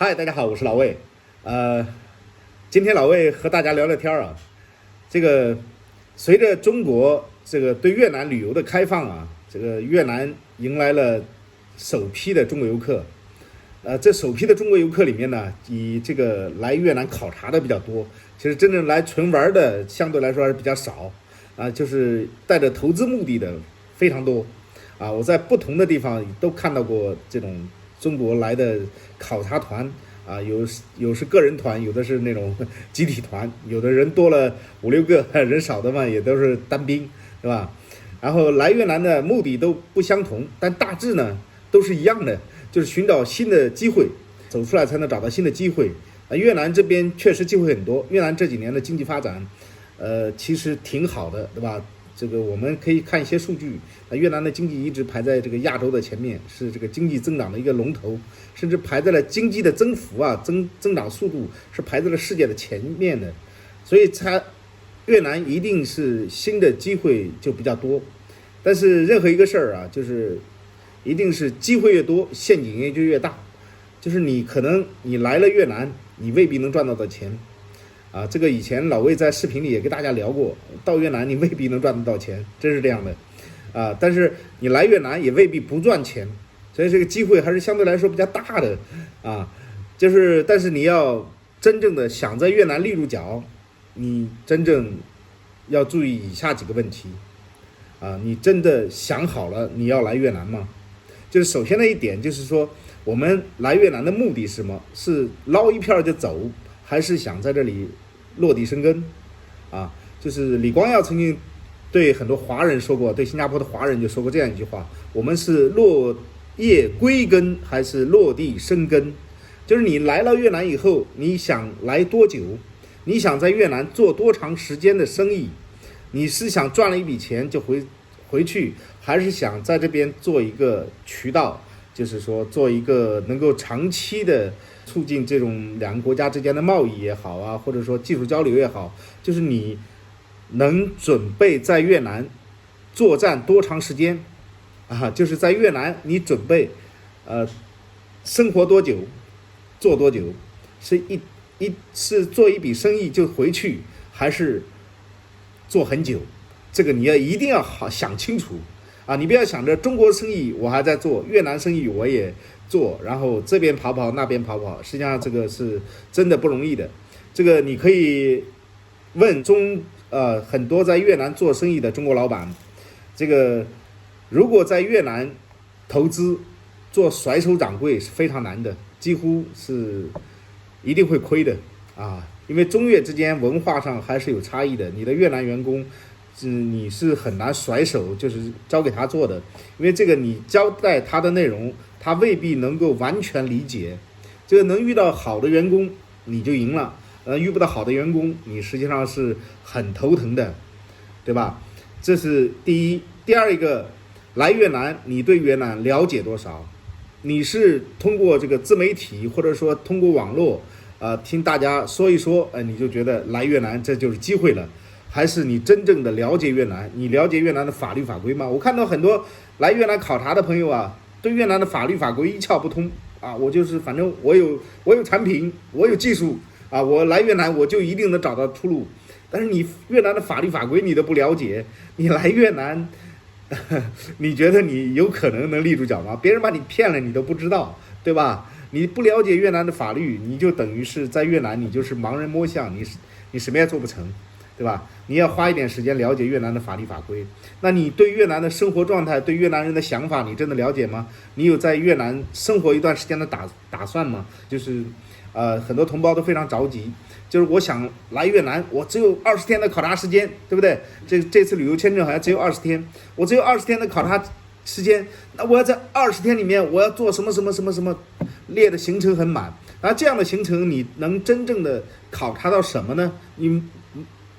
嗨，大家好，我是老魏。今天老魏和大家聊聊天啊。这个随着中国这个对越南旅游的开放啊，这个越南迎来了首批的中国游客。这首批的中国游客里面呢，以这个来越南考察的比较多，其实真正来纯玩的相对来说还是比较少啊，就是带着投资目的的非常多啊。我在不同的地方都看到过这种中国来的考察团啊，有是个人团，有的是那种集体团，有的人多了5、6个，人少的嘛也都是单兵，对吧？然后来越南的目的都不相同，但大致呢都是一样的，就是寻找新的机会，走出来才能找到新的机会。越南这边确实机会很多，越南这几年的经济发展，其实挺好的，对吧？这个我们可以看一些数据，越南的经济一直排在这个亚洲的前面，是这个经济增长的一个龙头，甚至排在了经济的增幅啊，增长速度是排在了世界的前面的，所以越南一定是新的机会就比较多。但是任何一个事儿啊，就是一定是机会越多，陷阱也就越大。就是你可能你来了越南，你未必能赚到的钱啊。这个以前老魏在视频里也跟大家聊过，到越南你未必能赚得到钱，真是这样的啊。但是你来越南也未必不赚钱，所以这个机会还是相对来说比较大的啊。但是你要真正的想在越南立住脚，你真正要注意以下几个问题啊。你真的想好了你要来越南吗？就是首先的一点就是说，我们来越南的目的是什么？是捞一票就走，还是想在这里落地生根啊？就是李光耀曾经对很多华人说过，对新加坡的华人就说过这样一句话：我们是落叶归根还是落地生根？就是你来了越南以后，你想来多久？你想在越南做多长时间的生意？你是想赚了一笔钱就回去，还是想在这边做一个渠道，就是说做一个能够长期的促进这种两个国家之间的贸易也好啊，或者说技术交流也好，就是你能准备在越南作战多长时间啊？就是在越南你准备生活多久，做多久？是做一笔生意就回去，还是做很久？这个你一定要好想清楚啊！你不要想着中国生意我还在做，越南生意我也做，然后这边跑跑那边跑跑，实际上这个是真的不容易的。这个你可以问很多在越南做生意的中国老板，这个如果在越南投资做甩手掌柜是非常难的，几乎是一定会亏的啊！因为中越之间文化上还是有差异的，你的越南员工你是很难甩手就是交给他做的，因为这个你交代他的内容他未必能够完全理解。这个能遇到好的员工你就赢了，遇不到好的员工你实际上是很头疼的，对吧？这是第一。第二一个，来越南你对越南了解多少？你是通过这个自媒体或者说通过网络听大家说一说，你就觉得来越南这就是机会了？还是你真正的了解越南？你了解越南的法律法规吗？我看到很多来越南考察的朋友啊，对越南的法律法规一窍不通啊。我就是反正我有产品，我有技术啊，我来越南我就一定能找到出路。但是你越南的法律法规你都不了解，你来越南你觉得你有可能能立住脚吗？别人把你骗了你都不知道，对吧？你不了解越南的法律，你就等于是在越南你就是盲人摸象，你什么也做不成，对吧？你要花一点时间了解越南的法律法规。那你对越南的生活状态，对越南人的想法你真的了解吗？你有在越南生活一段时间的打算吗？就是很多同胞都非常着急，就是我想来越南，我只有20天的考察时间，对不对？这次旅游签证好像只有20天，我只有20天的考察时间，那我要在20天里面我要做什么什么什么什么，列的行程很满。然后这样的行程你能真正的考察到什么呢？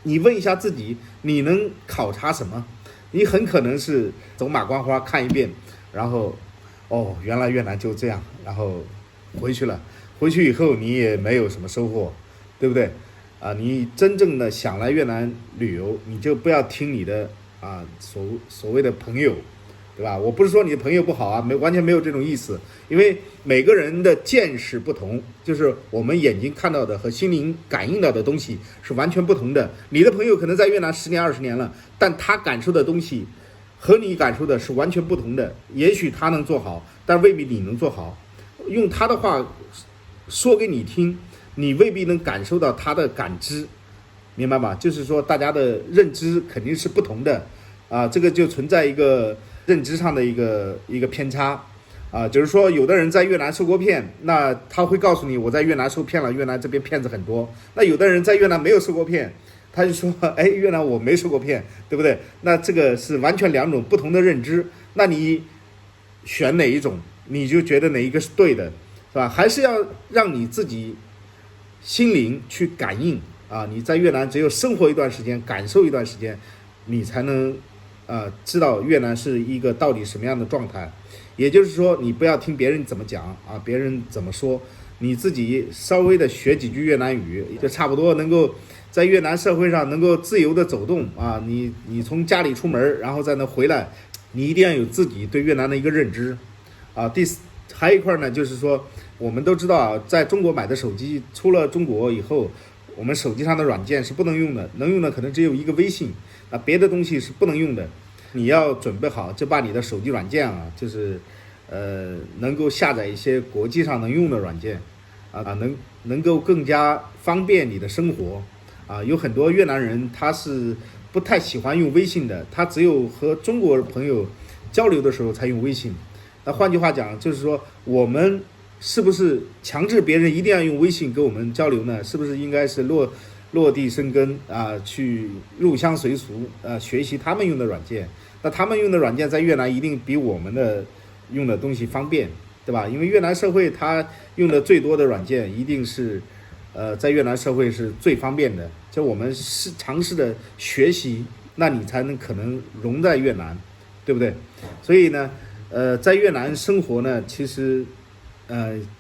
你问一下自己，你能考察什么？你很可能是走马观花看一遍，然后原来越南就这样，然后回去了。回去以后你也没有什么收获，对不对你真正的想来越南旅游，你就不要听你的所谓的朋友对吧？我不是说你的朋友不好啊，完全没有这种意思，因为每个人的见识不同，就是我们眼睛看到的和心灵感应到的东西是完全不同的。你的朋友可能在越南10年20年了，但他感受的东西和你感受的是完全不同的。也许他能做好，但未必你能做好。用他的话说给你听，你未必能感受到他的感知，明白吗？就是说大家的认知肯定是不同的啊，这个就存在一个认知上的一个偏差啊，就是说有的人在越南受过骗，那他会告诉你我在越南受骗了，越南这边骗子很多。那有的人在越南没有受过骗，他就说哎，越南我没受过骗，对不对？那这个是完全两种不同的认知，那你选哪一种，你就觉得哪一个是对的，是吧？还是要让你自己心灵去感应啊！你在越南只有生活一段时间，感受一段时间，你才能知道越南是一个到底什么样的状态。也就是说，你不要听别人怎么讲啊，别人怎么说，你自己稍微的学几句越南语，就差不多能够在越南社会上能够自由的走动啊。你从家里出门，然后再能回来，你一定要有自己对越南的一个认知啊。还有一块呢，就是说我们都知道啊，在中国买的手机，出了中国以后，我们手机上的软件是不能用的，能用的可能只有一个微信啊，别的东西是不能用的。你要准备好，就把你的手机软件啊，就是能够下载一些国际上能用的软件啊，能够更加方便你的生活啊。有很多越南人他是不太喜欢用微信的，他只有和中国朋友交流的时候才用微信。那换句话讲，就是说我们是不是强制别人一定要用微信跟我们交流呢？是不是应该是落地生根啊，去入乡随俗学习他们用的软件？那他们用的软件在越南一定比我们的用的东西方便，对吧？因为越南社会它用的最多的软件一定是在越南社会是最方便的，就我们是尝试的学习，那你才能可能融在越南，对不对？所以呢在越南生活呢，其实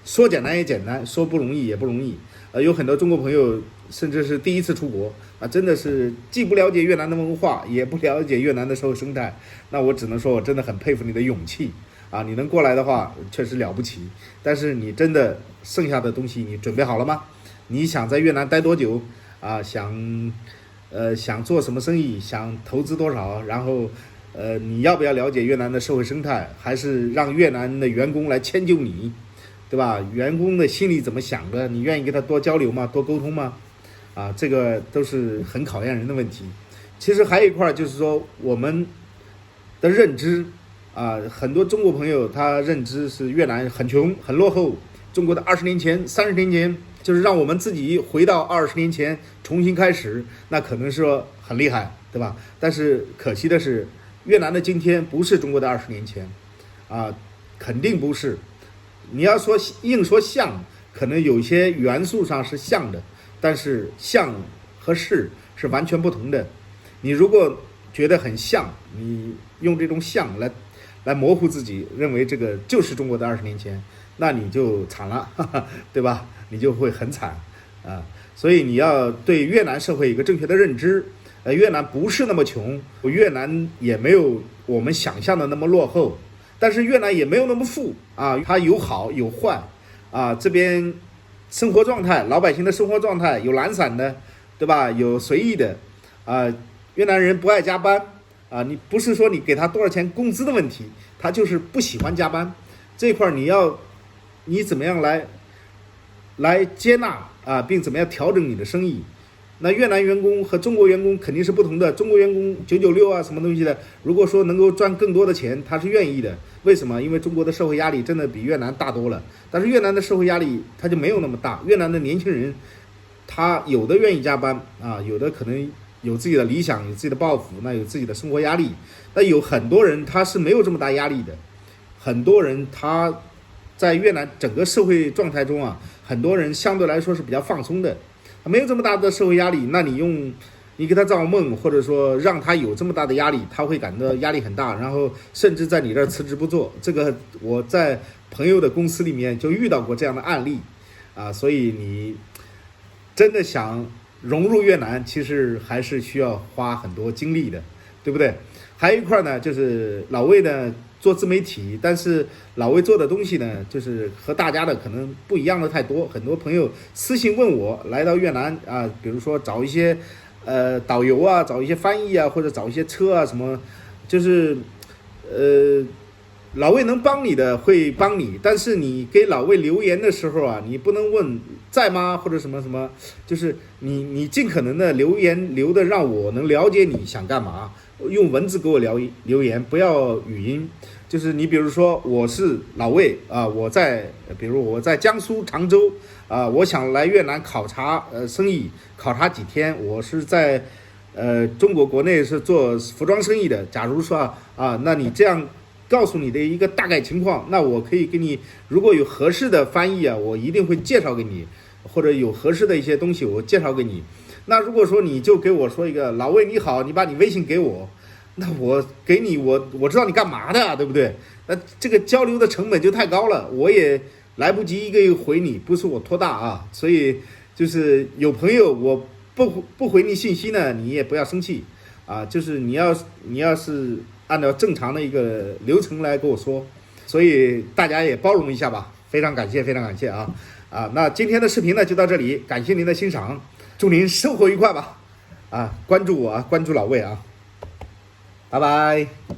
说简单也简单，说不容易也不容易。有很多中国朋友甚至是第一次出国啊，真的是既不了解越南的文化，也不了解越南的社会生态。那我只能说，我真的很佩服你的勇气啊！你能过来的话，确实了不起。但是你真的剩下的东西，你准备好了吗？你想在越南待多久啊？想做什么生意？想投资多少？然后你要不要了解越南的社会生态？还是让越南的员工来迁就你？对吧？员工的心里怎么想的？你愿意跟他多交流吗？多沟通吗？啊，这个都是很考验人的问题。其实还有一块就是说，我们的认知啊，很多中国朋友他认知是越南很穷很落后，中国的20年前30年前，就是让我们自己回到20年前重新开始，那可能说很厉害，对吧？但是可惜的是，越南的今天不是中国的20年前啊，肯定不是。你要说硬说像，可能有些元素上是像的，但是像和是完全不同的。你如果觉得很像，你用这种像来模糊自己，认为这个就是中国的20年前，那你就惨了，对吧？你就会很惨啊。所以你要对越南社会有一个正确的认知。越南不是那么穷，越南也没有我们想象的那么落后。但是越南也没有那么富啊，它有好有坏啊。这边生活状态，老百姓的生活状态有懒散的，对吧？有随意的啊。越南人不爱加班啊，你不是说你给他多少钱工资的问题，他就是不喜欢加班。这块你怎么样来接纳啊，并怎么样调整你的生意？那越南员工和中国员工肯定是不同的。中国员工996啊，什么东西的，如果说能够赚更多的钱，他是愿意的。为什么？因为中国的社会压力真的比越南大多了。但是越南的社会压力他就没有那么大。越南的年轻人，他有的愿意加班啊，有的可能有自己的理想，有自己的抱负，那有自己的生活压力。那有很多人他是没有这么大压力的。很多人他在越南整个社会状态中啊，很多人相对来说是比较放松的。没有这么大的社会压力，那你给他造梦，或者说让他有这么大的压力，他会感到压力很大，然后甚至在你这儿辞职不做。这个我在朋友的公司里面就遇到过这样的案例啊。所以你真的想融入越南，其实还是需要花很多精力的，对不对？还有一块呢，就是老魏呢做自媒体，但是老魏做的东西呢，就是和大家的可能不一样的太多。很多朋友私信问我，来到越南啊，比如说找一些导游啊，找一些翻译啊，或者找一些车啊什么，就是老魏能帮你的会帮你，但是你给老魏留言的时候啊，你不能问在吗或者什么什么，就是你尽可能的留言留的让我能了解你想干嘛，用文字给我留言，不要语音。就是你比如说我是老魏啊，比如我在江苏常州啊，我想来越南考察生意，考察几天，我是在中国国内是做服装生意的。假如说啊，那你这样告诉你的一个大概情况，那我可以给你，如果有合适的翻译啊，我一定会介绍给你，或者有合适的一些东西我介绍给你。那如果说你就给我说一个老魏你好，你把你微信给我，那我给你我知道你干嘛的啊，对不对？那这个交流的成本就太高了，我也来不及一个一个回你，不是我托大啊。所以就是有朋友我不回你信息呢，你也不要生气啊，就是你要是按照正常的一个流程来跟我说，所以大家也包容一下吧，非常感谢，非常感谢啊！那今天的视频呢就到这里，感谢您的欣赏，祝您生活愉快吧！关注我啊，关注老魏啊，拜拜。